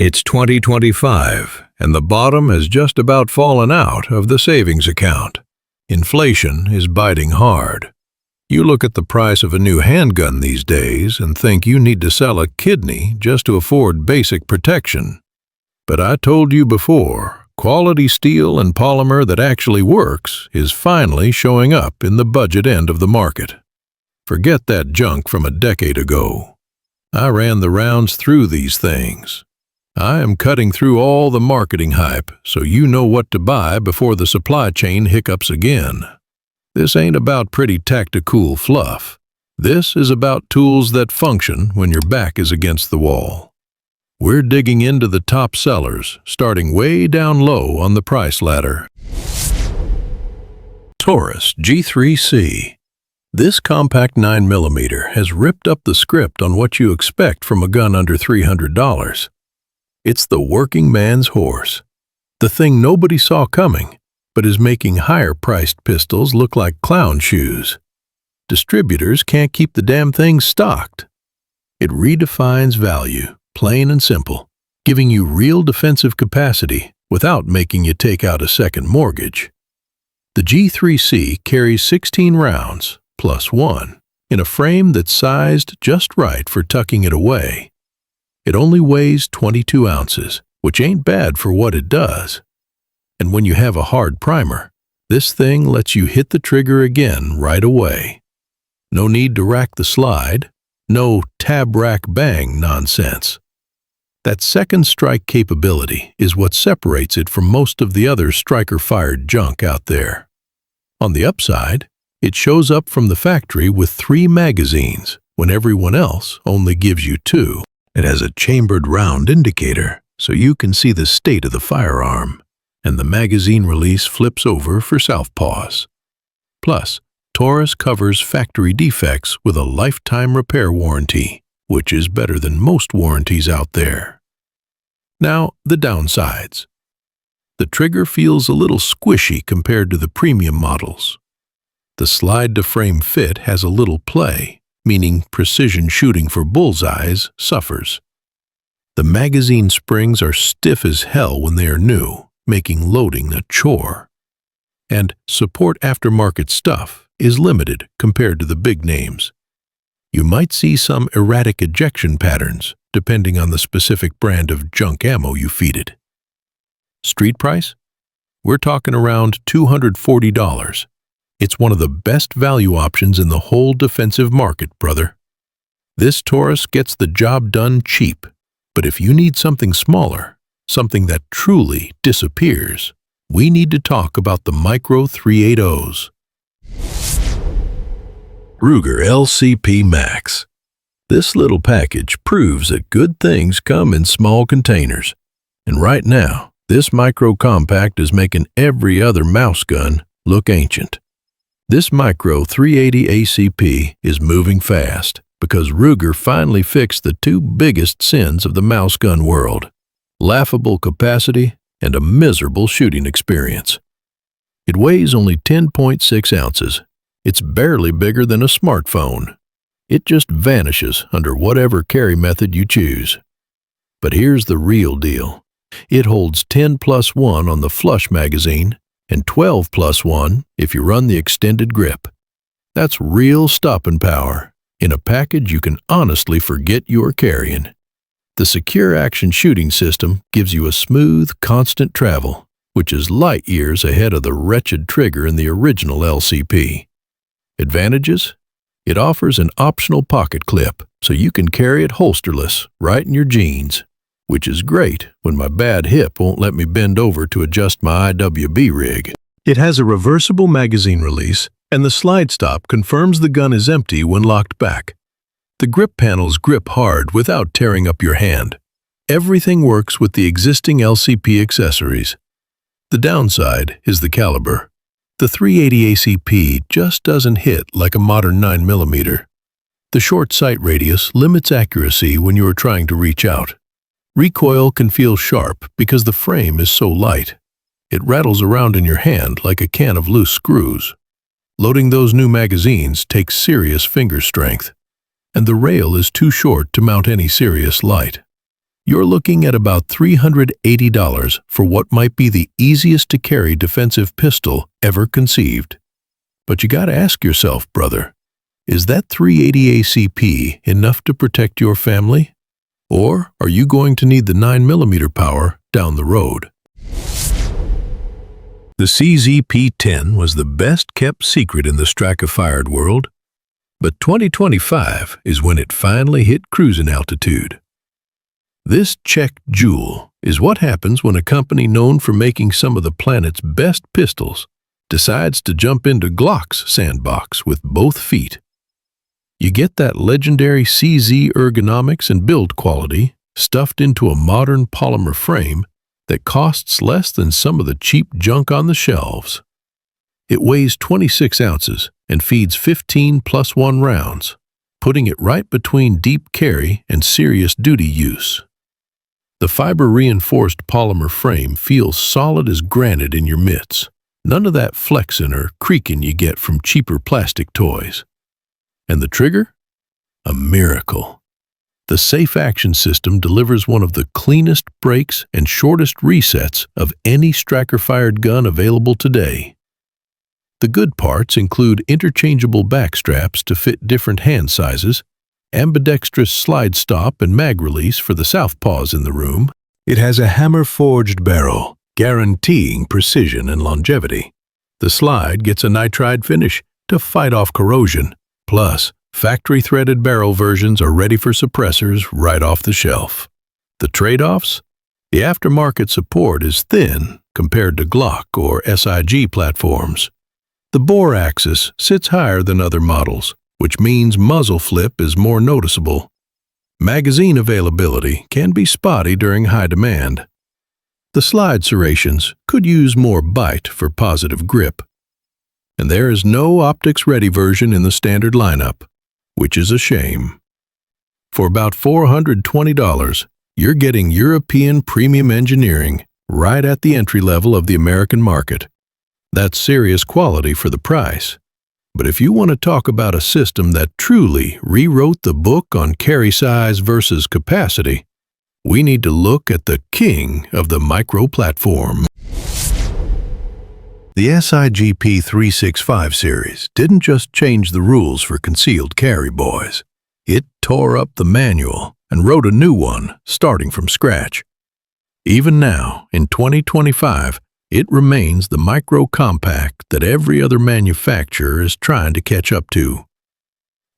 It's 2025, and the bottom has just about fallen out of the savings account. Inflation is biting hard. You look at the price of a new handgun these days and think you need to sell a kidney just to afford basic protection. But I told you before, quality steel and polymer that actually works is finally showing up in the budget end of the market. Forget that junk from a decade ago. I ran the rounds through these things. I am cutting through all the marketing hype so you know what to buy before the supply chain hiccups again. This ain't about pretty tactical fluff. This is about tools that function when your back is against the wall. We're digging into the top sellers, starting way down low on the price ladder. Taurus G3C. This compact 9mm has ripped up the script on what you expect from a gun under $300. It's the working man's horse, the thing nobody saw coming, but is making higher-priced pistols look like clown shoes. Distributors can't keep the damn thing stocked. It redefines value, plain and simple, giving you real defensive capacity without making you take out a second mortgage. The G3C carries 16 rounds, plus one, in a frame that's sized just right for tucking it away. It only weighs 22 ounces, which ain't bad for what it does. And when you have a hard primer, this thing lets you hit the trigger again right away. No need to rack the slide, no tab rack bang nonsense. That second strike capability is what separates it from most of the other striker-fired junk out there. On the upside, it shows up from the factory with 3 magazines when everyone else only gives you 2. It has a chambered round indicator so you can see the state of the firearm, and the magazine release flips over for southpaws. Plus, Taurus covers factory defects with a lifetime repair warranty, which is better than most warranties out there. Now, the downsides. The trigger feels a little squishy compared to the premium models. The slide-to-frame fit has a little play, meaning precision shooting for bullseyes suffers. The magazine springs are stiff as hell when they are new, making loading a chore. And support aftermarket stuff is limited compared to the big names. You might see some erratic ejection patterns, depending on the specific brand of junk ammo you feed it. Street price? We're talking around $240. It's one of the best value options in the whole defensive market, brother. This Taurus gets the job done cheap, but if you need something smaller, something that truly disappears, we need to talk about the Micro 380s. Ruger LCP Max. This little package proves that good things come in small containers, and right now, this micro compact is making every other mouse gun look ancient. This Micro 380 ACP is moving fast because Ruger finally fixed the 2 biggest sins of the mouse gun world: laughable capacity and a miserable shooting experience. It weighs only 10.6 ounces. It's barely bigger than a smartphone. It just vanishes under whatever carry method you choose. But here's the real deal. It holds 10+1 on the flush magazine and 12+1 if you run the extended grip. That's real stopping power in a package you can honestly forget you're carrying. The secure action shooting system gives you a smooth, constant travel, which is light years ahead of the wretched trigger in the original LCP. Advantages? It offers an optional pocket clip, so you can carry it holsterless right in your jeans, which is great when my bad hip won't let me bend over to adjust my IWB rig. It has a reversible magazine release, and the slide stop confirms the gun is empty when locked back. The grip panels grip hard without tearing up your hand. Everything works with the existing LCP accessories. The downside is the caliber. The 380 ACP just doesn't hit like a modern 9mm. The short sight radius limits accuracy when you are trying to reach out. Recoil can feel sharp because the frame is so light. It rattles around in your hand like a can of loose screws. Loading those new magazines takes serious finger strength, and the rail is too short to mount any serious light. You're looking at about $380 for what might be the easiest to carry defensive pistol ever conceived. But you gotta ask yourself, brother, is that 380 ACP enough to protect your family? Or are you going to need the 9mm power down the road? The CZP-10 was the best-kept secret in the striker-fired world, but 2025 is when it finally hit cruising altitude. This Czech jewel is what happens when a company known for making some of the planet's best pistols decides to jump into Glock's sandbox with both feet. You get that legendary CZ ergonomics and build quality stuffed into a modern polymer frame that costs less than some of the cheap junk on the shelves. It weighs 26 ounces and feeds 15 plus 1 rounds, putting it right between deep carry and serious duty use. The fiber-reinforced polymer frame feels solid as granite in your mitts. None of that flexing or creaking you get from cheaper plastic toys. And the trigger? A miracle. The Safe Action system delivers one of the cleanest brakes and shortest resets of any striker-fired gun available today. The good parts include interchangeable back straps to fit different hand sizes, ambidextrous slide stop and mag release for the southpaws in the room. It has a hammer-forged barrel, guaranteeing precision and longevity. The slide gets a nitride finish to fight off corrosion. Plus, factory-threaded barrel versions are ready for suppressors right off the shelf. The trade-offs? The aftermarket support is thin compared to Glock or SIG platforms. The bore axis sits higher than other models, which means muzzle flip is more noticeable. Magazine availability can be spotty during high demand. The slide serrations could use more bite for positive grip. And there is no optics-ready version in the standard lineup, which is a shame. For about $420, you're getting European premium engineering right at the entry level of the American market. That's serious quality for the price. But if you want to talk about a system that truly rewrote the book on carry size versus capacity, we need to look at the king of the micro platform. The SIGP 365 series didn't just change the rules for concealed carry boys. It tore up the manual and wrote a new one, starting from scratch. Even now, in 2025, it remains the micro compact that every other manufacturer is trying to catch up to.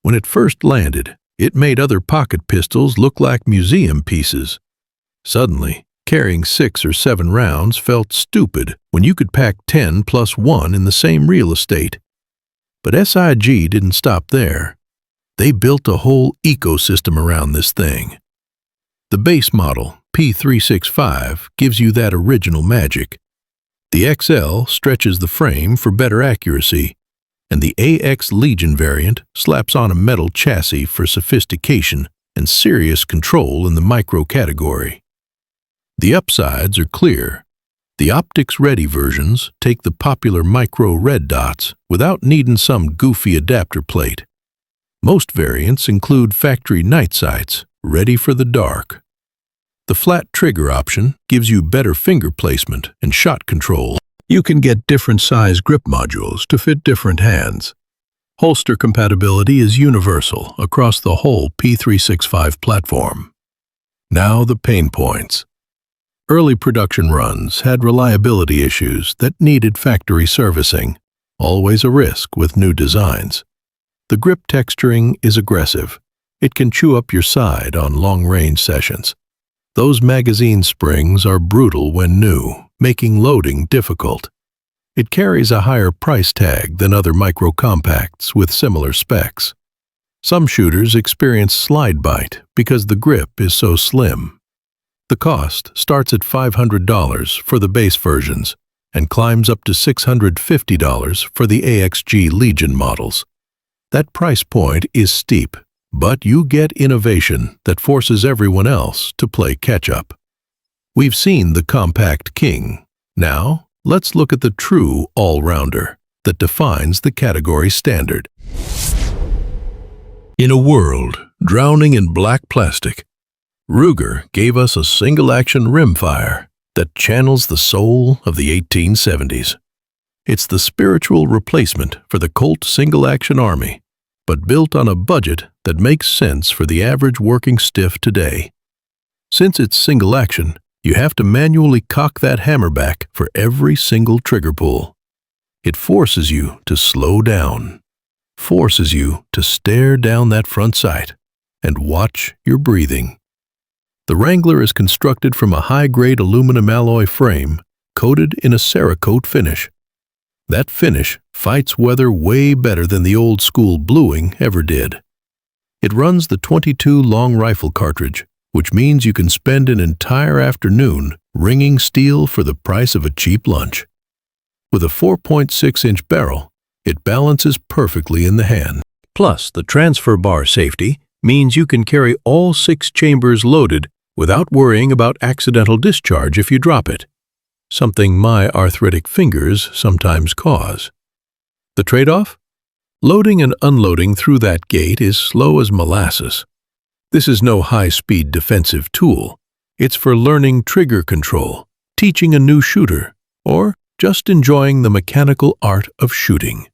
When it first landed, it made other pocket pistols look like museum pieces. Suddenly, carrying 6 or 7 rounds felt stupid when you could pack 10 plus 1 in the same real estate. But SIG didn't stop there. They built a whole ecosystem around this thing. The base model, P365, gives you that original magic. The XL stretches the frame for better accuracy, and the AX Legion variant slaps on a metal chassis for sophistication and serious control in the micro category. The upsides are clear. The optics-ready versions take the popular micro red dots without needing some goofy adapter plate. Most variants include factory night sights, ready for the dark. The flat trigger option gives you better finger placement and shot control. You can get different size grip modules to fit different hands. Holster compatibility is universal across the whole P365 platform. Now the pain points. Early production runs had reliability issues that needed factory servicing, always a risk with new designs. The grip texturing is aggressive. It can chew up your side on long-range sessions. Those magazine springs are brutal when new, making loading difficult. It carries a higher price tag than other micro-compacts with similar specs. Some shooters experience slide bite because the grip is so slim. The cost starts at $500 for the base versions and climbs up to $650 for the AXG Legion models. That price point is steep, but you get innovation that forces everyone else to play catch-up. We've seen the compact king. Now, let's look at the true all-rounder that defines the category standard. In a world drowning in black plastic, Ruger gave us a single-action rimfire that channels the soul of the 1870s. It's the spiritual replacement for the Colt single-action Army, but built on a budget that makes sense for the average working stiff today. Since it's single-action, you have to manually cock that hammer back for every single trigger pull. It forces you to slow down, forces you to stare down that front sight and watch your breathing. The Wrangler is constructed from a high-grade aluminum alloy frame coated in a Cerakote finish. That finish fights weather way better than the old-school bluing ever did. It runs the .22 long rifle cartridge, which means you can spend an entire afternoon ringing steel for the price of a cheap lunch. With a 4.6-inch barrel, it balances perfectly in the hand. Plus, the transfer bar safety means you can carry all 6 chambers loaded without worrying about accidental discharge if you drop it, something my arthritic fingers sometimes cause. The trade-off? Loading and unloading through that gate is slow as molasses. This is no high-speed defensive tool. It's for learning trigger control, teaching a new shooter, or just enjoying the mechanical art of shooting.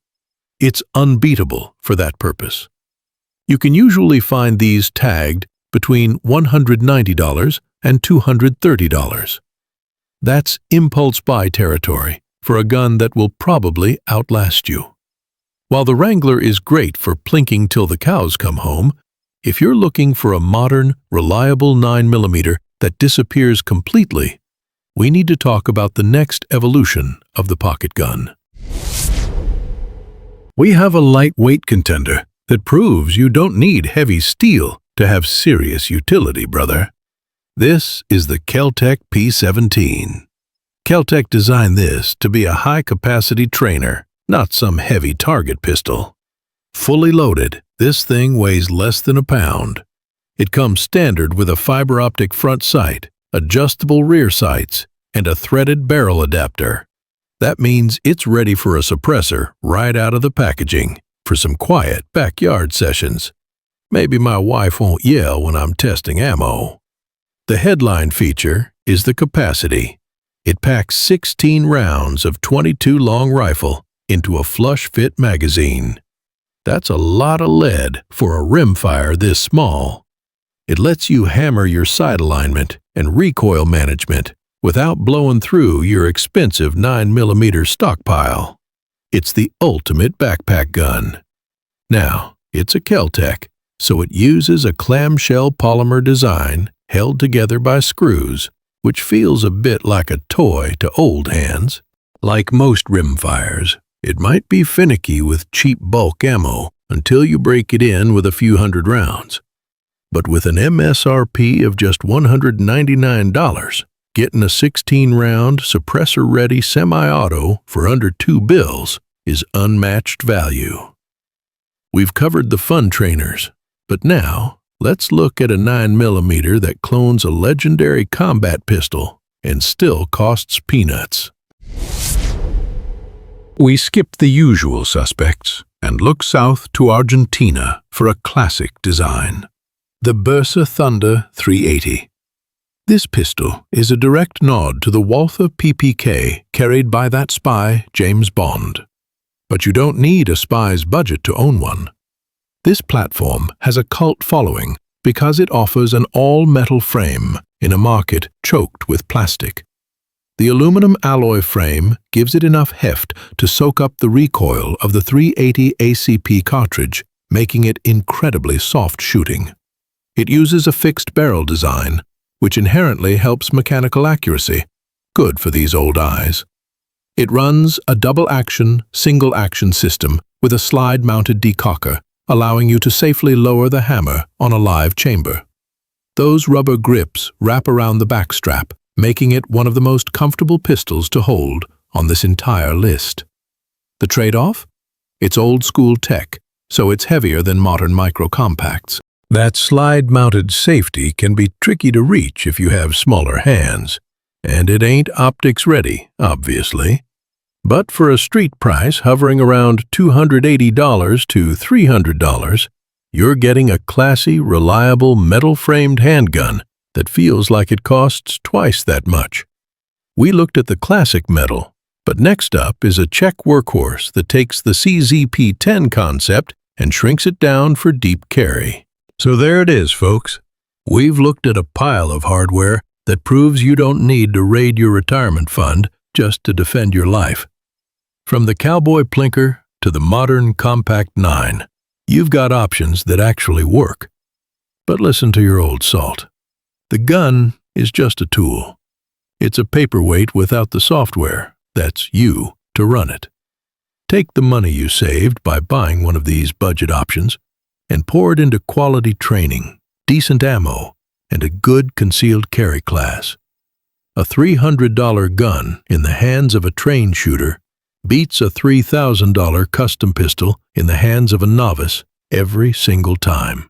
It's unbeatable for that purpose. You can usually find these tagged between $190 and $230. That's impulse buy territory for a gun that will probably outlast you. While the Wrangler is great for plinking till the cows come home, if you're looking for a modern, reliable 9mm that disappears completely, we need to talk about the next evolution of the pocket gun. We have a lightweight contender that proves you don't need heavy steel to have serious utility, brother. This is the Kel-Tec P17. Kel-Tec designed this to be a high-capacity trainer, not some heavy target pistol. Fully loaded, this thing weighs less than a pound. It comes standard with a fiber optic front sight, adjustable rear sights, and a threaded barrel adapter. That means it's ready for a suppressor right out of the packaging for some quiet backyard sessions. Maybe my wife won't yell when I'm testing ammo. The headline feature is the capacity. It packs 16 rounds of .22 long rifle into a flush-fit magazine. That's a lot of lead for a rimfire this small. It lets you hammer your sight alignment and recoil management without blowing through your expensive 9mm stockpile. It's the ultimate backpack gun. Now, it's a Kel-Tec, so it uses a clamshell polymer design held together by screws, which feels a bit like a toy to old hands. Like most rimfires, it might be finicky with cheap bulk ammo until you break it in with a few hundred rounds. But with an MSRP of just $199, getting a 16-round, suppressor-ready semi-auto for under $2 is unmatched value. We've covered the fun trainers, but now let's look at a 9mm that clones a legendary combat pistol and still costs peanuts. We skip the usual suspects and look south to Argentina for a classic design, the Bersa Thunder 380. This pistol is a direct nod to the Walther PPK carried by that spy, James Bond. But you don't need a spy's budget to own one. This platform has a cult following because it offers an all-metal frame in a market choked with plastic. The aluminum alloy frame gives it enough heft to soak up the recoil of the 380 ACP cartridge, making it incredibly soft shooting. It uses a fixed barrel design, which inherently helps mechanical accuracy, good for these old eyes. It runs a double-action, single-action system with a slide-mounted decocker, allowing you to safely lower the hammer on a live chamber. Those rubber grips wrap around the back strap, making it one of the most comfortable pistols to hold on this entire list. The trade-off? It's old-school tech, so it's heavier than modern micro-compacts. That slide-mounted safety can be tricky to reach if you have smaller hands, and it ain't optics-ready, obviously. But for a street price hovering around $280 to $300, you're getting a classy, reliable, metal-framed handgun that feels like it costs twice that much. We looked at the classic metal, but next up is a Czech workhorse that takes the CZP-10 concept and shrinks it down for deep carry. So there it is, folks. We've looked at a pile of hardware that proves you don't need to raid your retirement fund just to defend your life. From the cowboy plinker to the modern compact 9, you've got options that actually work. But listen to your old salt. The gun is just a tool. It's a paperweight without the software, that's you, to run it. Take the money you saved by buying one of these budget options and pour it into quality training, decent ammo, and a good concealed carry class. A $300 gun in the hands of a trained shooter beats a $3,000 custom pistol in the hands of a novice every single time.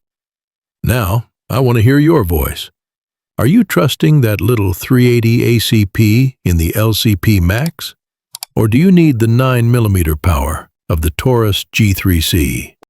Now, I want to hear your voice. Are you trusting that little 380 ACP in the LCP Max? Or do you need the 9mm power of the Taurus G3C?